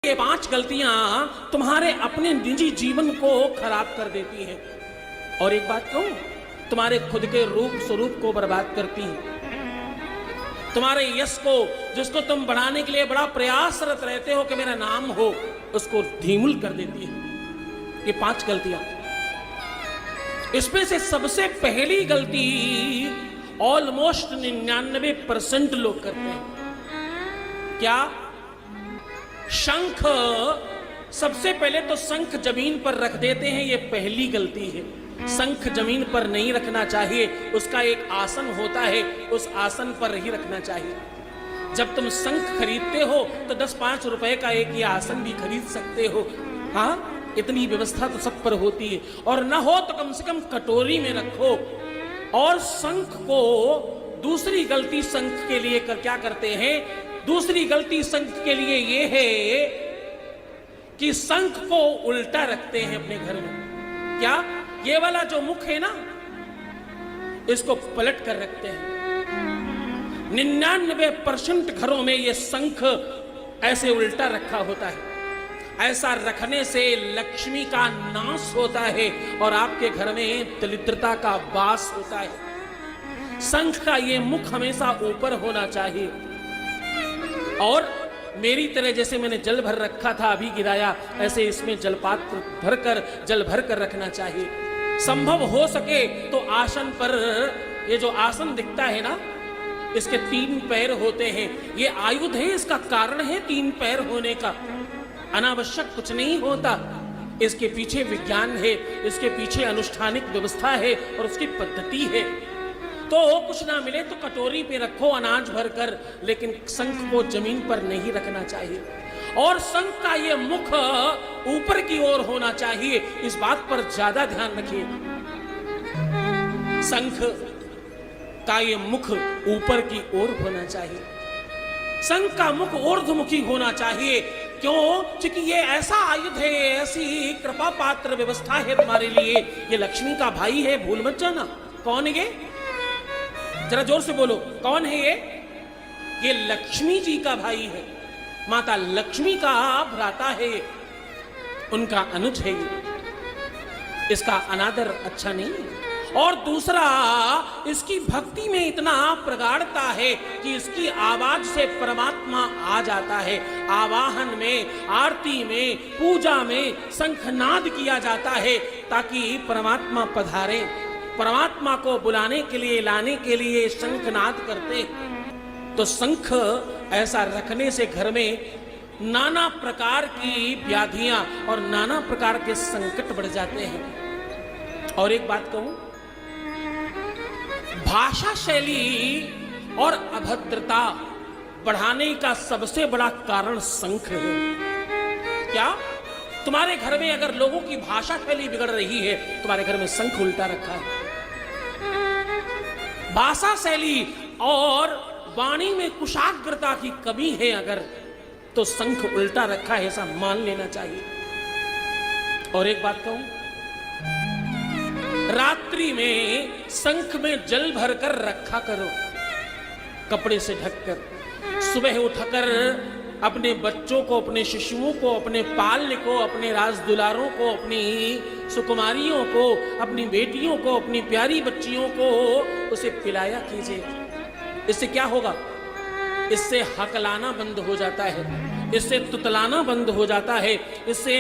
ये 5 गलतियां तुम्हारे अपने निजी जीवन को खराब कर देती हैं। और एक बात कहूं, तुम्हारे खुद के रूप स्वरूप को बर्बाद करती हैं। तुम्हारे यश को, जिसको तुम बढ़ाने के लिए बड़ा प्रयासरत रहते हो कि मेरा नाम हो, उसको धीमुल कर देती है। ये 5 गलतियां। इसमें से सबसे पहली गलती ऑलमोस्ट 99% लोग करते हैं। क्या? शंख, सबसे पहले तो शंख जमीन पर रख देते हैं, ये पहली गलती है। शंख जमीन पर नहीं रखना चाहिए, उसका एक आसन होता है, उस आसन पर ही रखना चाहिए। जब तुम शंख खरीदते हो तो 10-5 रुपए का एक ये आसन भी खरीद सकते हो। हाँ, इतनी व्यवस्था तो सब पर होती है। और न हो तो कम से कम कटोरी में रखो। और शंख को, दूसरी गलती शंख के लिए क्या करते हैं? दूसरी गलती शंख के लिए ये है कि शंख को उल्टा रखते हैं अपने घर में। क्या? ये वाला जो मुख है ना, इसको पलट कर रखते हैं। 99% घरों में ये शंख ऐसे उल्टा रखा होता है। ऐसा रखने से लक्ष्मी का नाश होता है और आपके घर में दरिद्रता का वास होता है। शंख का ये मुख हमेशा ऊपर होना चाहिए। और मेरी तरह जैसे मैंने जल भर रखा था, अभी गिराया, ऐसे इसमें जलपात्र भरकर, जल भर कर रखना चाहिए। संभव हो सके तो आसन पर, ये जो आसन दिखता है ना, इसके 3 पैर होते हैं। ये आयुध है, इसका कारण है 3 पैर होने का। अनावश्यक कुछ नहीं होता। इसके पीछे विज्ञान है, इसके पीछे अनुष्ठानिक व्यवस्था है और उसकी पद्धति है। तो कुछ ना मिले तो कटोरी पे रखो अनाज भरकर, लेकिन शंख को जमीन पर नहीं रखना चाहिए। और शंख का ये मुख ऊपर की ओर होना चाहिए, इस बात पर ज्यादा ध्यान रखिए। शंख का ये मुख ऊपर की ओर होना चाहिए। शंख का मुख ऊर्ध्वमुखी होना चाहिए। क्यों? क्योंकि ये ऐसा आयुध है, ऐसी कृपा पात्र व्यवस्था है तुम्हारे लिए। ये लक्ष्मी का भाई है, भूल मत जाना। कौन है ये? जरा जोर से बोलो, कौन है ये? ये लक्ष्मी जी का भाई है, माता लक्ष्मी का भ्राता है, उनका अनुज है ये। इसका अनादर अच्छा नहीं है। और दूसरा, इसकी भक्ति में इतना प्रगाढ़ता है कि इसकी आवाज से परमात्मा आ जाता है। आवाहन में, आरती में, पूजा में शंखनाद किया जाता है ताकि परमात्मा पधारे। परमात्मा को बुलाने के लिए, लाने के लिए शंखनाद करते। तो शंख ऐसा रखने से घर में नाना प्रकार की व्याधियां और नाना प्रकार के संकट बढ़ जाते हैं। और एक बात कहूं, भाषा शैली और अभद्रता बढ़ाने का सबसे बड़ा कारण शंख है। क्या? तुम्हारे घर में अगर लोगों की भाषा शैली बिगड़ रही है, तुम्हारे घर में शंख उल्टा रखा है। भाषा शैली और वाणी में कुशाग्रता की कमी है अगर, तो शंख उल्टा रखा है, ऐसा मान लेना चाहिए। और एक बात कहूं, रात्रि में शंख में जल भरकर रखा करो, कपड़े से ढककर। सुबह उठकर अपने बच्चों को, अपने शिशुओं को, अपने पाल्य को, अपने राजदुलारों को, अपनी सुकुमारियों को, अपनी बेटियों को, अपनी प्यारी बच्चियों को उसे पिलाया कीजिए। इससे क्या होगा? इससे हकलाना बंद हो जाता है, इससे तुतलाना बंद हो जाता है, इससे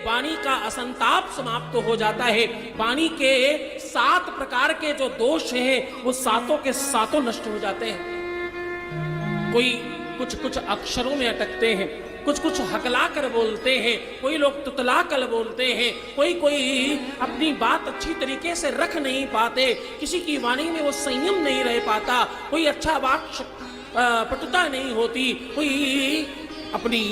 वाणी का असंताप समाप्त हो जाता है। वाणी के 7 प्रकार के जो दोष हैं, वो 7 के 7 नष्ट हो जाते हैं। कोई कुछ अक्षरों में अटकते हैं, कुछ हकला कर बोलते हैं, कोई लोग तुतला कर बोलते हैं, कोई अपनी बात अच्छी तरीके से रख नहीं पाते, किसी की वाणी में वो संयम नहीं रह पाता, कोई अच्छा वाक्य पटुता नहीं होती, कोई अपनी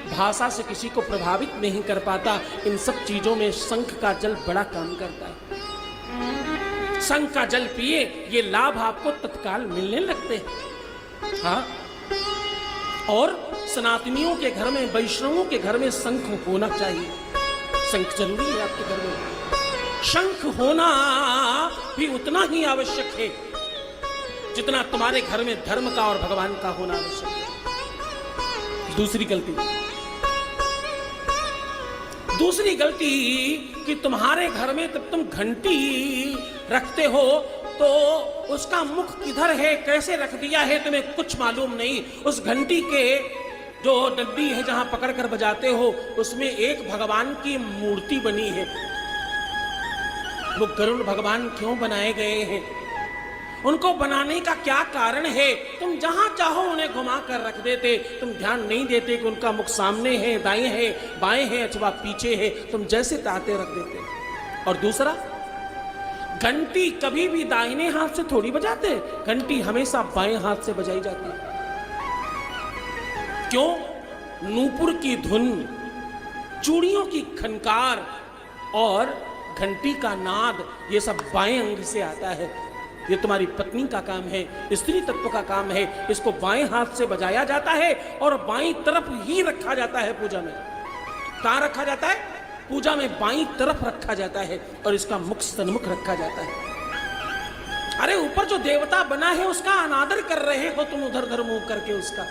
भाषा से किसी को प्रभावित नहीं कर पाता। इन सब चीजों में शंख का जल बड़ा काम करता है। शंख का जल पिए, ये लाभ आपको तत्काल मिलने लगते हैं। हाँ, और सनातनियों के घर में, वैष्णवों के घर में शंख होना चाहिए। शंख जरूरी है आपके घर में। शंख होना भी उतना ही आवश्यक है जितना तुम्हारे घर में धर्म का और भगवान का होना आवश्यक है। दूसरी गलती, दूसरी गलती कि तुम्हारे घर में तब तुम घंटी रखते हो तो उसका मुख किधर है, कैसे रख दिया है, तुम्हें कुछ मालूम नहीं। उस घंटी के जो डंडी है जहां पकड़ कर बजाते हो उसमें एक भगवान की मूर्ति बनी है। वो गरुड़ भगवान क्यों बनाए गए हैं, उनको बनाने का क्या कारण है? तुम जहां चाहो उन्हें घुमा कर रख देते, तुम ध्यान नहीं देते कि उनका मुख सामने है, दाएं है, बाएं है अथवा पीछे है, तुम जैसे चाहते रख देते। और दूसरा, घंटी कभी भी दाहिने हाथ से थोड़ी बजाते, घंटी हमेशा बाएं हाथ से बजाई जाती है। क्यों? नूपुर की धुन, चूड़ियों की खनकार और घंटी का नाद, ये सब बाएं अंग से आता है। ये तुम्हारी पत्नी का काम है, स्त्री तत्व का काम है। इसको बाएं हाथ से बजाया जाता है और बाईं तरफ ही रखा जाता है पूजा में। कहां रखा जाता है? पूजा में बाईं तरफ रखा जाता है और इसका मुख सन्मुख रखा जाता है। अरे ऊपर जो देवता बना है उसका अनादर कर रहे हो तुम उधर उधर मुंह करके उसका।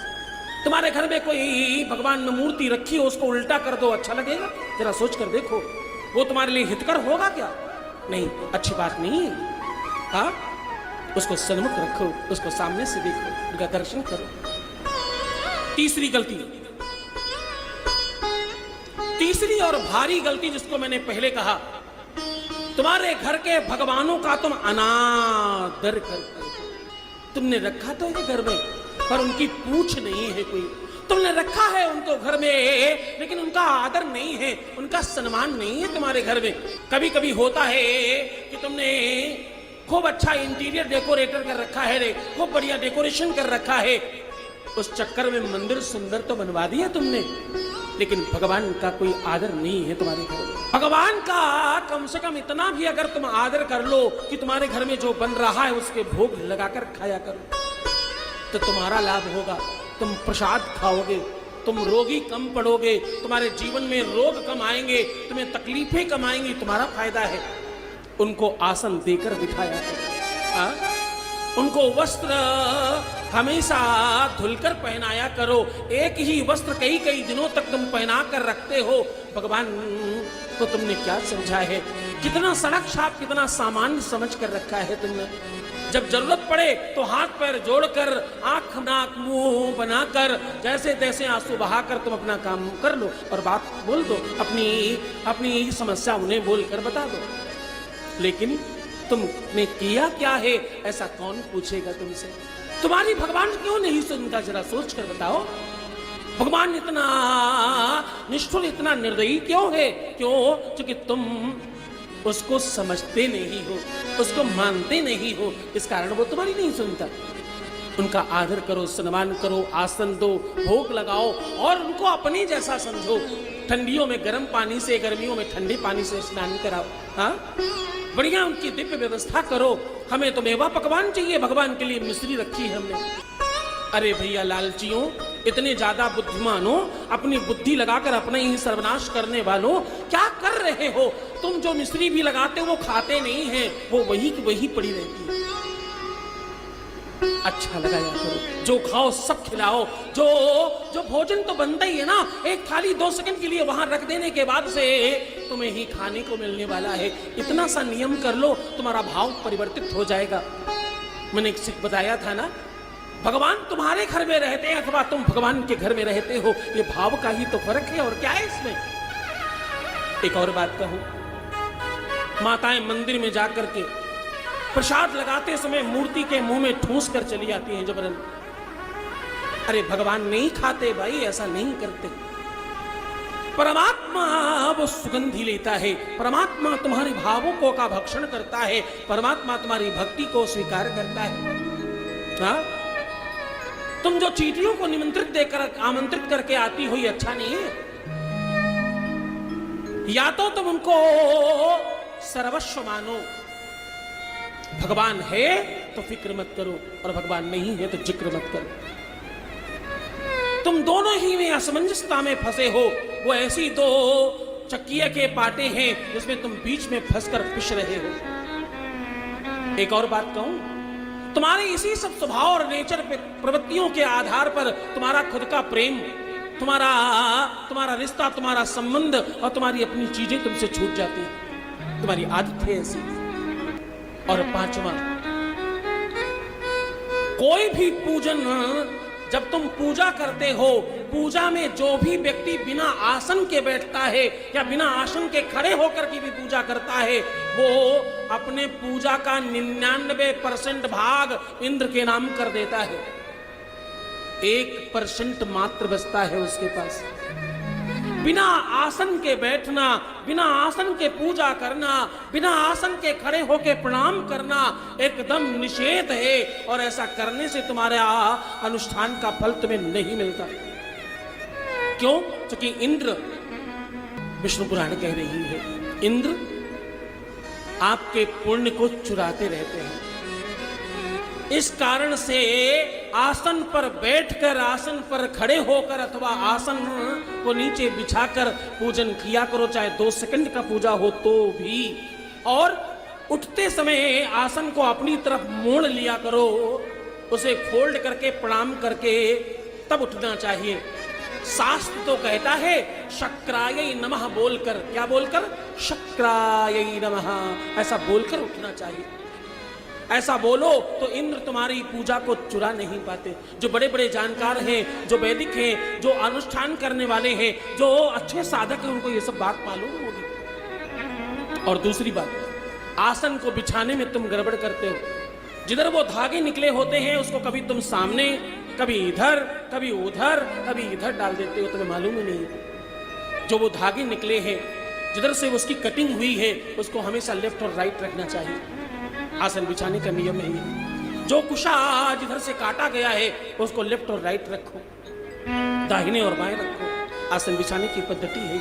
तुम्हारे घर में कोई भगवान में मूर्ति रखी हो, उसको उल्टा कर दो, अच्छा लगेगा? जरा सोच कर देखो, वो तुम्हारे लिए हितकर होगा क्या? नहीं, अच्छी बात नहीं है। हाँ, उसको सन्मुख रखो, उसको सामने से देखो, उनका दर्शन करो। तीसरी गलती, तीसरी और भारी गलती जिसको मैंने पहले कहा, तुम्हारे घर के भगवानों का तुम अनादर करते हो। तुमने रखा तो है घर में, पर उनकी पूछ नहीं है कोई। तुमने रखा है उनको घर में, लेकिन उनका आदर नहीं है, उनका सम्मान नहीं है तुम्हारे घर में। कभी कभी होता है कि तुमने खूब अच्छा इंटीरियर डेकोरेटर कर रखा है रे, खूब बढ़िया डेकोरेशन कर रखा है, उस चक्कर में मंदिर सुंदर तो बनवा दिया तुमने, लेकिन भगवान का कोई आदर नहीं है तुम्हारे घर में। भगवान का कम से कम इतना भी अगर तुम आदर कर लो कि तुम्हारे घर में जो बन रहा है उसके भोग लगाकर खाया करो, तो तुम्हारा लाभ होगा। तुम प्रसाद खाओगे, तुम रोगी कम पड़ोगे, तुम्हारे जीवन में रोग कम आएंगे, तुम्हें तकलीफें कम आएंगी, तुम्हारा फायदा है। उनको आसन देकर बिठाया करो, उनको वस्त्र हमेशा धुलकर पहनाया करो। एक ही वस्त्र कई कई दिनों तक तुम पहना कर रखते हो, भगवान को तुमने क्या समझा है? कितना सड़क छाप, कितना सामान्य समझ कर रखा है तुमने। जब जरूरत पड़े तो हाथ पैर जोड़कर, आंख नाक मुंह बनाकर, जैसे तैसे आंसू बहाकर तुम अपना काम कर लो और बात बोल दो, अपनी समस्या उन्हें बोलकर बता दो। लेकिन तुमने किया क्या है ऐसा कौन पूछेगा तुमसे? तुम्हारी भगवान क्यों नहीं सुनता, जरा सोच कर बताओ। भगवान इतना निष्ठुर, इतना निर्दयी क्यों है? क्यों? क्योंकि तुम उसको समझते नहीं हो, उसको मानते नहीं हो, इस कारण वो तुम्हारी नहीं सुनता। उनका आदर करो, सम्मान करो, आसन दो, भोग लगाओ और उनको अपने जैसा समझो। ठंडियों में गर्म पानी से, गर्मियों में ठंडे पानी से स्नान कराओ। हाँ, बढ़िया उनकी दिव्य व्यवस्था करो। हमें तो मेवा पकवान चाहिए, भगवान के लिए मिश्री रखी है हमने। अरे भैया लालचियों, इतने ज्यादा बुद्धिमानों, अपनी बुद्धि लगाकर अपना ही सर्वनाश करने वालों, क्या कर रहे हो? तुम जो मिश्री भी लगाते हो वो खाते नहीं है, वो वही की वही पड़ी रहती है। अच्छा लगाया करो, जो खाओ सब खिलाओ। जो भोजन तो बनता ही है ना, एक थाली 2 सेकंड के लिए वहां रख देने के बाद से तुम्हें ही खाने को मिलने वाला है। इतना सा नियम कर लो, तुम्हारा भाव परिवर्तित हो जाएगा। मैंने बताया था ना, भगवान तुम्हारे घर में रहते हैं अथवा तुम भगवान के घर में रहते हो, ये भाव का ही तो फर्क है, और क्या है इसमें। एक और बात कहूं, माताएं मंदिर में जाकर के प्रसाद लगाते समय मूर्ति के मुंह में ठूस कर चली जाती हैं जबरन। अरे भगवान नहीं खाते भाई, ऐसा नहीं करते। परमात्मा वो सुगंधी लेता है, परमात्मा तुम्हारे भावों को का भक्षण करता है, परमात्मा तुम्हारी भक्ति को स्वीकार करता है। हाँ? तुम जो चीटियों को निमंत्रित देकर आमंत्रित करके आती हो, ये अच्छा नहीं है। या तो तुम उनको सर्वस्व मानो, भगवान है तो फिक्र मत करो, और भगवान नहीं है तो जिक्र मत करो। तुम दोनों ही में असमंजसता में फंसे हो। वो ऐसी 2 चक्किया के पाटे हैं जिसमें तुम बीच में फंसकर पिस रहे हो। एक और बात कहूं, तुम्हारे इसी सब स्वभाव और नेचर पे, प्रवृत्तियों के आधार पर तुम्हारा खुद का प्रेम तुम्हारा रिश्ता, तुम्हारा संबंध और तुम्हारी अपनी चीजें तुमसे छूट जाती हैं। तुम्हारी आदत है ऐसी। और पांचवा, कोई भी पूजन, जब तुम पूजा करते हो, पूजा में जो भी व्यक्ति बिना आसन के बैठता है या बिना आसन के खड़े होकर की भी पूजा करता है, वो अपने पूजा का 99% भाग इंद्र के नाम कर देता है। 1% मात्र बचता है उसके पास। बिना आसन के बैठना, बिना आसन के पूजा करना, बिना आसन के खड़े होके प्रणाम करना एकदम निषेध है, और ऐसा करने से तुम्हारे अनुष्ठान का फल तुम्हें नहीं मिलता। क्यों? क्योंकि इंद्र, विष्णु पुराण कह रही है, इंद्र आपके पुण्य को चुराते रहते हैं। इस कारण से आसन पर बैठकर, आसन पर खड़े होकर अथवा आसन को नीचे बिछाकर पूजन किया करो, चाहे 2 सेकंड का पूजा हो तो भी। और उठते समय आसन को अपनी तरफ मोड़ लिया करो, उसे फोल्ड करके प्रणाम करके तब उठना चाहिए। शास्त्र तो कहता है शक्रायै नमः बोलकर, क्या बोलकर? शक्रायै नमः, ऐसा बोलकर उठना चाहिए। ऐसा बोलो तो इंद्र तुम्हारी पूजा को चुरा नहीं पाते। जो बड़े बड़े जानकार हैं, जो वैदिक हैं, जो अनुष्ठान करने वाले हैं, जो अच्छे साधक हैं, उनको ये सब बात मालूम होगी। और दूसरी बात, आसन को बिछाने में तुम गड़बड़ करते हो। जिधर वो धागे निकले होते हैं उसको कभी तुम सामने, कभी इधर, कभी उधर, कभी इधर डाल देते हो, तुम्हें मालूम ही नहीं। जो वो धागे निकले हैं, जिधर से उसकी कटिंग हुई है, उसको हमेशा लेफ्ट और राइट रखना चाहिए। आसन बिछाने का नियम है ये। जो कुशा जिधर से काटा गया है उसको लेफ्ट और राइट रखो, दाहिने और बाएं रखो। आसन बिछाने की पद्धति है ये।